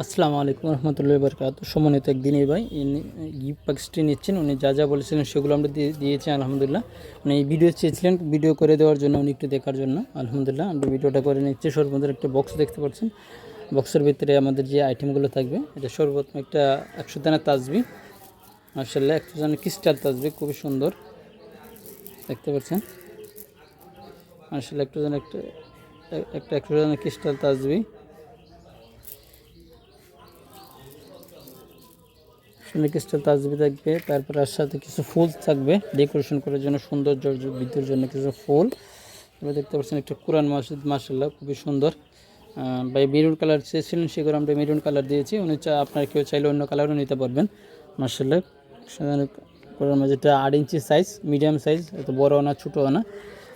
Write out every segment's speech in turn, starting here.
আসসালামু আলাইকুম রহমতুল্লাহি বারকাত। সম্মানিত একদিনই ভাই গিফট প্যাকেজটি নিচ্ছেন, উনি যা যা বলেছিলেন সেগুলো আমরা দিয়েছি আলহামদুলিল্লাহ। উনি এই ভিডিও চেয়েছিলেন, ভিডিও করে দেওয়ার জন্য, উনি একটু দেখার জন্য আলহামদুলিল্লাহ আমরা ভিডিওটা করে নিচ্ছি। সর্বপ্রথম একটা বক্স দেখতে পাচ্ছেন, বক্সের ভিতরে আমাদের যে আইটেমগুলো থাকবে, এটা সর্বপ্রথম একটা 100 দানা তাসবি, মাশাআল্লাহ 100 দানা ক্রিস্টাল তাসবি, খুবই সুন্দর দেখতে পাচ্ছেন। মাশাআল্লাহ 100 দানা ক্রিস্টাল তাসবি, ক্রিস্টাল তাসবি থাকবে। তারপর আর সাথে কিছু ফুল থাকবে ডেকোরেশন করার জন্য, সৌন্দর্য বৃদ্ধির জন্য কিছু ফুল। এবার দেখতে পাচ্ছেন একটা কোরআন মাজিদ, মাশাআল্লাহ খুবই সুন্দর। ভাই মেরুন কালার চেয়েছিলেন, সেগুলো আমরা মেরুন কালার দিয়েছি। উনি আপনার কেউ চাইলে অন্য কালারও নিতে পারবেন। মাশাআল্লাহ কোরআন মাজিদটা 8 ইঞ্চি সাইজ, মিডিয়াম সাইজ, এত বড় না ছোটো না।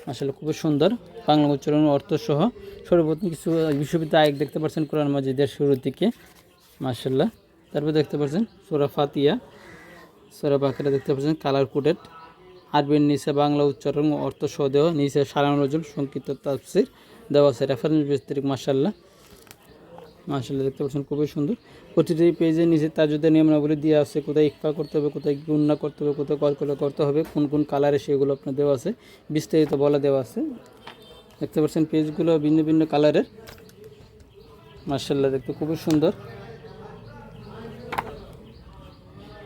মাশাআল্লাহ খুবই সুন্দর, বাংলা উচ্চারণ অর্থ সহ। সর্বপ্রথম কিছু বিশ্ববিদ্যালয় আয়াত দেখতে পাচ্ছেন কোরআন মাজিদের শুরুর দিকে, মাশাআল্লাহ। তারপর দেখতে পাচ্ছেন সূরা ফাতিহা, সূরা বাকারা দেখতে পাচ্ছেন কালার কোডেড, আরবির নিচে বাংলা উচ্চারণ অর্থ সহ দেওয়া, নিচে সালাম নজরুল সংক্ষিপ্ত তাফসীর দেওয়া আছে, রেফারেন্স বিস্তারিত। মাশাআল্লাহ দেখতে পাচ্ছেন খুবই সুন্দর। প্রতিটি পেজের নিচে তাজুদের নিয়মাবলী দেওয়া আছে, কোথায় ইকফা করতে হবে, কোথায় গুণনা করতে হবে, কোথায় কলকলা করতে হবে, কোন কোন কালারে সেগুলো আপনার দেওয়া আছে, বিস্তারিত বলা দেওয়া আছে। দেখতে পাচ্ছেন পেজগুলো ভিন্ন ভিন্ন কালারের, মাশাআল্লাহ দেখতে খুবই সুন্দর।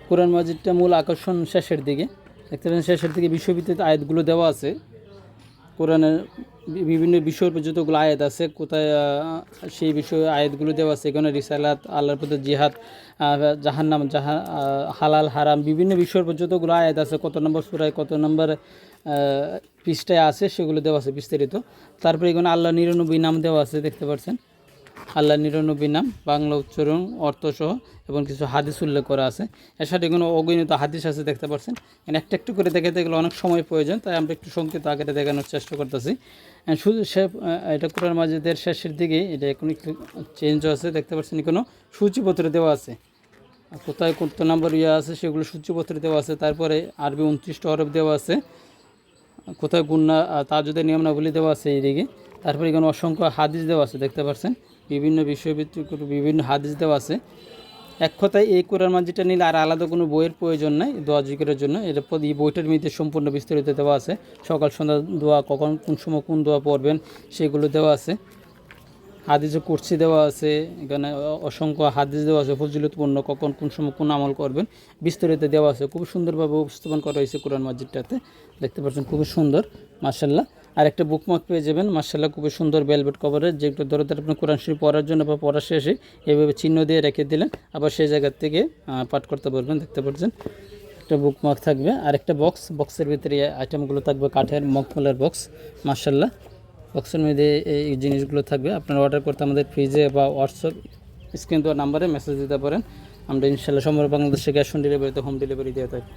কোরআন মাজিদটা মূল আকর্ষণ শেষের দিকে দেখতে পাচ্ছেন, শেষের দিকে বিশ্ববিদ্যালয় আয়াতগুলো দেওয়া আছে। কোরআনের বিভিন্ন বিষয়ের যতগুলো আয়াত আছে, কোথায় সেই বিষয়ে আয়াতগুলো দেওয়া আছে। এখানে রিসালাত, আল্লাহর প্রতি জিহাদ, জাহান্নাম, হালাল হারাম, বিভিন্ন বিষয়ের যতগুলো আয়াত আছে, কত নম্বর সূরায় কত নম্বর পৃষ্ঠায় আছে, সেগুলো দেওয়া আছে বিস্তারিত। তারপরে এখানে আল্লাহ 99 নাম দেওয়া আছে, দেখতে পাচ্ছেন আল্লাহ 99 নাম, বাংলা উচ্চারণ অর্থসহ, এবং কিছু হাদিস উল্লেখ করা আছে। এর সাথে কোনো অগণিত হাদিস আছে, দেখতে পাচ্ছেন। একটা একটু করে দেখাতে গেলে অনেক সময় প্রয়োজন, তাই আমরা একটু সংক্ষিপ্ত আকারে দেখানোর চেষ্টা করতেছি। শুধু এটা কোরআন মাজিদের শেষের দিকে, এটা এখন একটু চেঞ্জ আছে, দেখতে পাচ্ছেন। কোনো সূচিপত্র দেওয়া আছে, কোথায় কত নম্বর আছে সেগুলো সূচিপত্র দেওয়া আছে। তারপরে আরবি 29টা হরফ দেওয়া আছে, কোথায় গুণনা তাজুদের নিয়মাবলী দেওয়া আছে এইদিকে। তারপরে এখানে অসংখ্য হাদিস দেওয়া আছে, দেখতে পাচ্ছেন। বিভিন্ন বিষয়ভিত্তিক বিভিন্ন হাদিস দেওয়া আছে। এক কথায় এই কোরআন মাজিদটা নিলে আর আলাদা কোনো বইয়ের প্রয়োজন নাই দোয়া জিকিরের জন্য। এরপর এই বইটার মধ্যে সম্পূর্ণ বিস্তারিত দেওয়া আছে, সকাল সন্ধ্যা দোয়া, কখন কোন সময় কোন দোয়া পড়বেন সেগুলো দেওয়া আছে। হাদিসে কুরসি দেওয়া আছে, এখানে অসংখ্য হাদিস দেওয়া আছে, ফজিলতপূর্ণ, কখন কোন সময় কোন আমল করবেন বিস্তারিত দেওয়া আছে। খুব সুন্দরভাবে উপস্থাপন করা হয়েছে কোরআন মাজিদটাতে, দেখতে পাচ্ছেন খুবই সুন্দর, মাশাআল্লাহ। আর একটা বুকমার্ক পেয়ে যাবেন, মাশাআল্লাহ খুবই সুন্দর ভেলভেট কভারের, যেগুলো ধরে আপনি কোরআন শরীফ পড়ার জন্য বা পড়া শেষে এভাবে চিহ্ন দিয়ে রেখে দিলেন, আবার সেই জায়গার থেকে পাঠ করতে পারবেন, দেখতে পাচ্ছেন। একটা বুকমার্ক থাকবে, আর একটা বক্সের ভিতরে আইটেমগুলো থাকবে, কাঠের মখমলের বক্স, মাশাআল্লাহ। বক্সের মধ্যে এই জিনিসগুলো থাকবে। আপনারা অর্ডার করতে আমাদের পেজে বা হোয়াটসঅ্যাপ স্ক্রিন দেওয়া নাম্বারে মেসেজ দিতে পারেন। আমরা ইনশাআল্লাহ সমগ্র বাংলাদেশে ক্যাশ অন ডেলিভারিতে হোম ডেলিভারি দিয়ে থাকি।